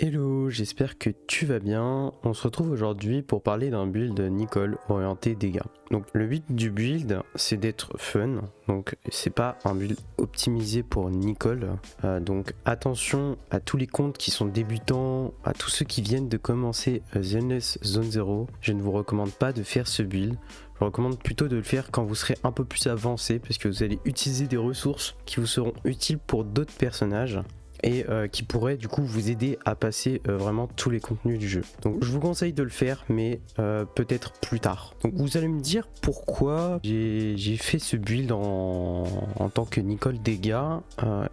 Hello, j'espère que tu vas bien. On se retrouve aujourd'hui pour parler d'un build Nicole orienté dégâts. Donc le but du build, c'est d'être fun. Donc c'est pas un build optimisé pour Nicole. Donc attention à tous les comptes qui sont débutants, à tous ceux qui viennent de commencer The Endless Zone 0. Je ne vous recommande pas de faire ce build. Je vous recommande plutôt de le faire quand vous serez un peu plus avancé parce que vous allez utiliser des ressources qui vous seront utiles pour d'autres personnages. Et qui pourrait du coup vous aider à passer vraiment tous les contenus du jeu. Donc je vous conseille de le faire, mais peut-être plus tard. Donc vous allez me dire pourquoi j'ai fait ce build en tant que Nicole dégâts.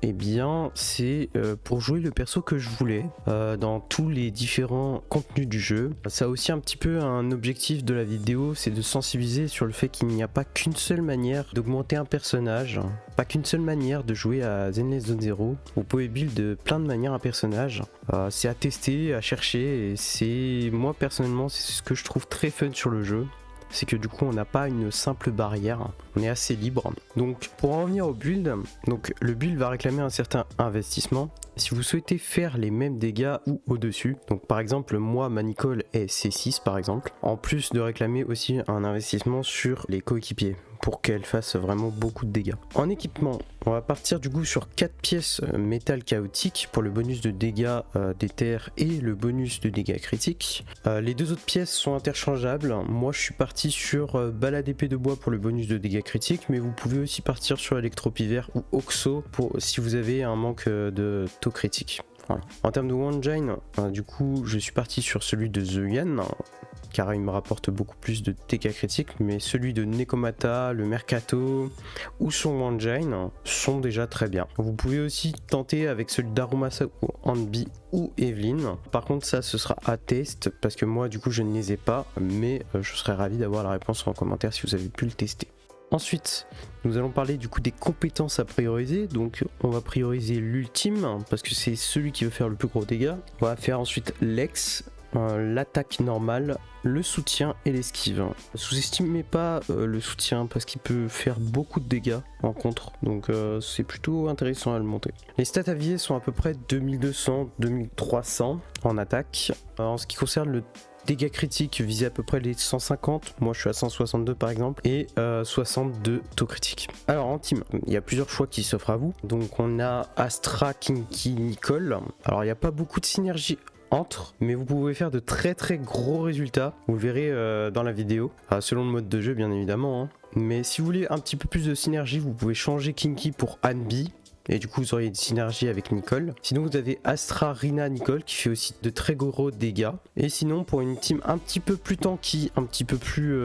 Eh bien c'est pour jouer le perso que je voulais dans tous les différents contenus du jeu. Ça a aussi un petit peu un objectif de la vidéo, c'est de sensibiliser sur le fait qu'il n'y a pas qu'une seule manière d'augmenter un personnage, pas qu'une seule manière de jouer à The Endless Zone 0. Vous pouvez build de plein de manières un personnage. C'est à tester, à chercher, et c'est moi personnellement c'est ce que je trouve très fun sur le jeu. C'est que du coup on n'a pas une simple barrière, on est assez libre. Donc pour en revenir au build, donc le build va réclamer un certain investissement. Si vous souhaitez faire les mêmes dégâts ou au-dessus, donc par exemple moi ma Nicole est C6 par exemple, en plus de réclamer aussi un investissement sur les coéquipiers pour qu'elle fasse vraiment beaucoup de dégâts. En équipement, on va partir du coup sur 4 pièces métal chaotique pour le bonus de dégâts d'éther et le bonus de dégâts critiques. Les deux autres pièces sont interchangeables. Moi je suis parti sur balade épée de bois pour le bonus de dégâts critiques, mais vous pouvez aussi partir sur électropivert ou oxo pour si vous avez un manque de taux critique. Voilà. En termes de Wangine, du coup je suis parti sur celui de The Yen, car il me rapporte beaucoup plus de dégâts critiques, mais celui de Nekomata, le Mercato ou son Wangine sont déjà très bien. Vous pouvez aussi tenter avec celui d'Arumasa ou Hanbi ou Evelyn. Par contre ça ce sera à test, parce que moi du coup je ne les ai pas, mais je serais ravi d'avoir la réponse en commentaire si vous avez pu le tester. Ensuite, nous allons parler du coup des compétences à prioriser. Donc on va prioriser l'ultime, parce que c'est celui qui veut faire le plus gros dégâts. On va faire ensuite l'ex, l'attaque normale, le soutien et l'esquive. Sous-estimez pas le soutien parce qu'il peut faire beaucoup de dégâts en contre, donc c'est plutôt intéressant à le monter. Les stats à viser sont à peu près 2200-2300 en attaque. En ce qui concerne le dégâts critiques, visez à peu près les 150, moi je suis à 162 par exemple, et 62 taux critiques. Alors en team, il y a plusieurs choix qui s'offrent à vous. Donc on a Astra, Kinky, Nicole. Alors il n'y a pas beaucoup de synergie entre, mais vous pouvez faire de très gros résultats, vous le verrez dans la vidéo, selon le mode de jeu bien évidemment, hein. Mais si vous voulez un petit peu plus de synergie, vous pouvez changer Kinky pour Hanbi, et du coup vous auriez une synergie avec Nicole. Sinon vous avez Astra, Rina, Nicole qui fait aussi de très gros dégâts. Et sinon pour une team un petit peu plus tanky, un petit peu plus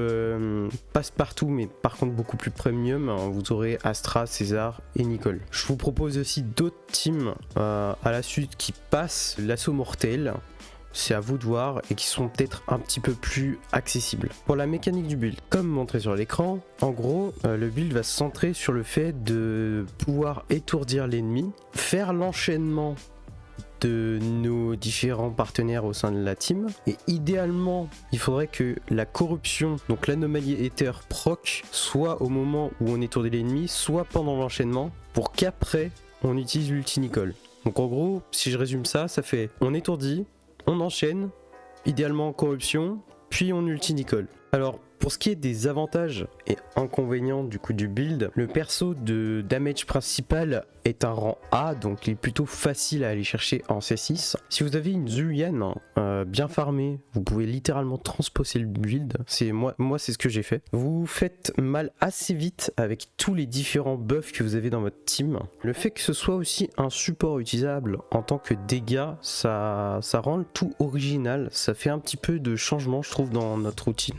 passe-partout, mais par contre beaucoup plus premium, vous aurez Astra, César et Nicole. Je vous propose aussi d'autres teams à la suite qui passent l'assaut mortel. C'est à vous de voir, et qui sont peut-être un petit peu plus accessibles. Pour la mécanique du build, comme montré sur l'écran, en gros, le build va se centrer sur le fait de pouvoir étourdir l'ennemi, faire l'enchaînement de nos différents partenaires au sein de la team, et idéalement il faudrait que la corruption, donc l'anomalie éther proc, soit au moment où on étourdit l'ennemi, soit pendant l'enchaînement, pour qu'après on utilise l'ulti Nicole. Donc en gros, si je résume ça, ça fait on étourdit, on enchaîne, idéalement en corruption, puis on ulti Nicole. Alors pour ce qui est des avantages et inconvénients du coup du build, le perso de damage principal est un rang A, donc il est plutôt facile à aller chercher en C6. Si vous avez une Zulian bien farmée, vous pouvez littéralement transposer le build. C'est moi c'est ce que j'ai fait. Vous faites mal assez vite avec tous les différents buffs que vous avez dans votre team. Le fait que ce soit aussi un support utilisable en tant que dégâts, ça rend le tout original. Ça fait un petit peu de changement je trouve dans notre routine.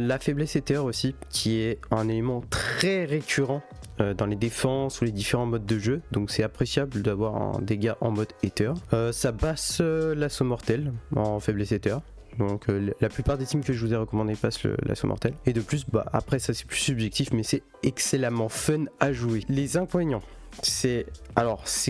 La faiblesse éther aussi, qui est un élément très récurrent dans les défenses ou les différents modes de jeu, donc c'est appréciable d'avoir un dégât en mode éther. Ça basse l'assaut mortel en faiblesse éther. Donc la plupart des teams que je vous ai recommandé passent l'assaut mortel. Et de plus, après ça c'est plus subjectif, mais c'est excellemment fun à jouer. Les inconvénients, c'est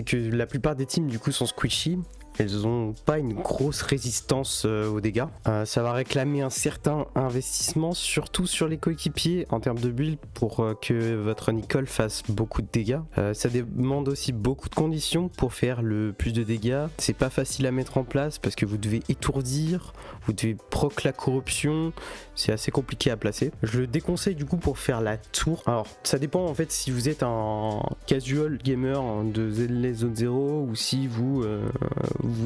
que la plupart des teams du coup sont squishy. elles ont pas une grosse résistance aux dégâts. Ça va réclamer un certain investissement, surtout sur les coéquipiers en termes de build pour que votre Nicole fasse beaucoup de dégâts. Ça demande aussi beaucoup de conditions pour faire le plus de dégâts. C'est pas facile à mettre en place parce que vous devez étourdir, vous devez proc la corruption, c'est assez compliqué à placer. Je le déconseille du coup pour faire la tour. Alors ça dépend en fait si vous êtes un casual gamer de Zenless Zone 0 ou si vous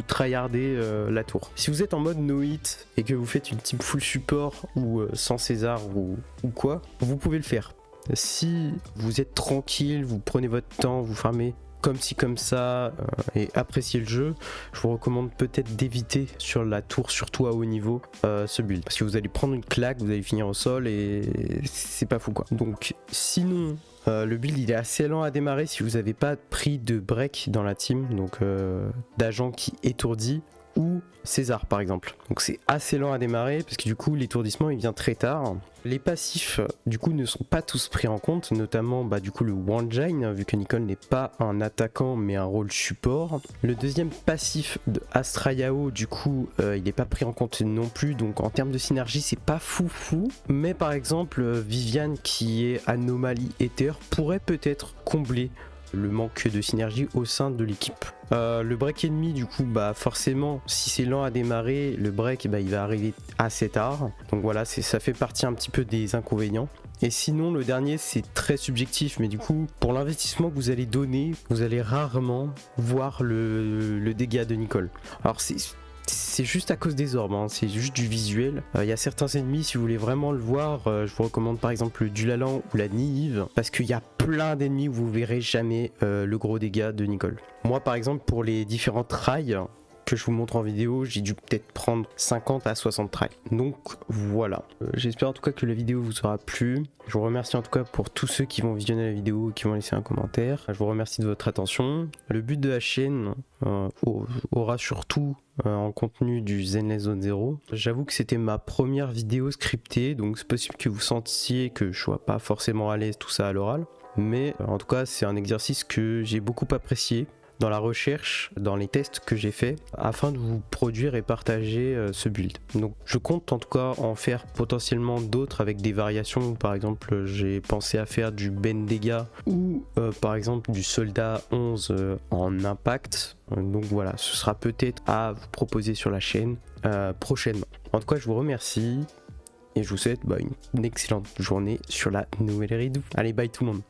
tryhardez la tour. Si vous êtes en mode no hit et que vous faites une team full support ou sans César ou quoi, vous pouvez le faire. Si vous êtes tranquille, vous prenez votre temps, vous farmez comme ci comme ça et appréciez le jeu, je vous recommande peut-être d'éviter sur la tour, surtout à haut niveau, ce build, parce que vous allez prendre une claque, vous allez finir au sol et c'est pas fou quoi. Donc sinon le build il est assez lent à démarrer si vous n'avez pas pris de break dans la team, donc d'agent qui étourdit ou César par exemple. Donc c'est assez lent à démarrer parce que du coup l'étourdissement il vient très tard. Les passifs du coup ne sont pas tous pris en compte, notamment du coup le Wangine, vu que Nicole n'est pas un attaquant mais un rôle support. Le deuxième passif de Astra Yao du coup il n'est pas pris en compte non plus, donc en termes de synergie c'est pas fou. Mais par exemple Viviane qui est anomalie éther pourrait peut-être combler le manque de synergie au sein de l'équipe. Le break ennemi du coup forcément si c'est lent à démarrer, le break il va arriver assez tard, donc voilà ça fait partie un petit peu des inconvénients. Et sinon le dernier c'est très subjectif, mais du coup pour l'investissement que vous allez donner, vous allez rarement voir le dégât de Nicole. Alors c'est juste à cause des orbes, hein, c'est juste du visuel. Il y a certains ennemis, si vous voulez vraiment le voir, je vous recommande par exemple le Dulalan ou la Nive, parce qu'il y a plein d'ennemis où vous verrez jamais le gros dégât de Nicole. Moi par exemple pour les différentes rails que je vous montre en vidéo, j'ai dû peut-être prendre 50 à 60 tries. Donc voilà, j'espère en tout cas que la vidéo vous aura plu. Je vous remercie en tout cas pour tous ceux qui vont visionner la vidéo et qui vont laisser un commentaire. Je vous remercie de votre attention. Le but de la chaîne aura surtout en contenu du Zenless Zone 0. J'avoue que c'était ma première vidéo scriptée, donc c'est possible que vous sentiez que je sois pas forcément à l'aise tout ça à l'oral. Mais en tout cas c'est un exercice que j'ai beaucoup apprécié dans la recherche, dans les tests que j'ai fait afin de vous produire et partager ce build. Donc je compte en tout cas en faire potentiellement d'autres avec des variations. Par exemple j'ai pensé à faire du Ben dégâts ou par exemple du soldat 11 en impact. Donc voilà, ce sera peut-être à vous proposer sur la chaîne prochainement. En tout cas je vous remercie et je vous souhaite une excellente journée sur la nouvelle Eridu. Allez bye tout le monde.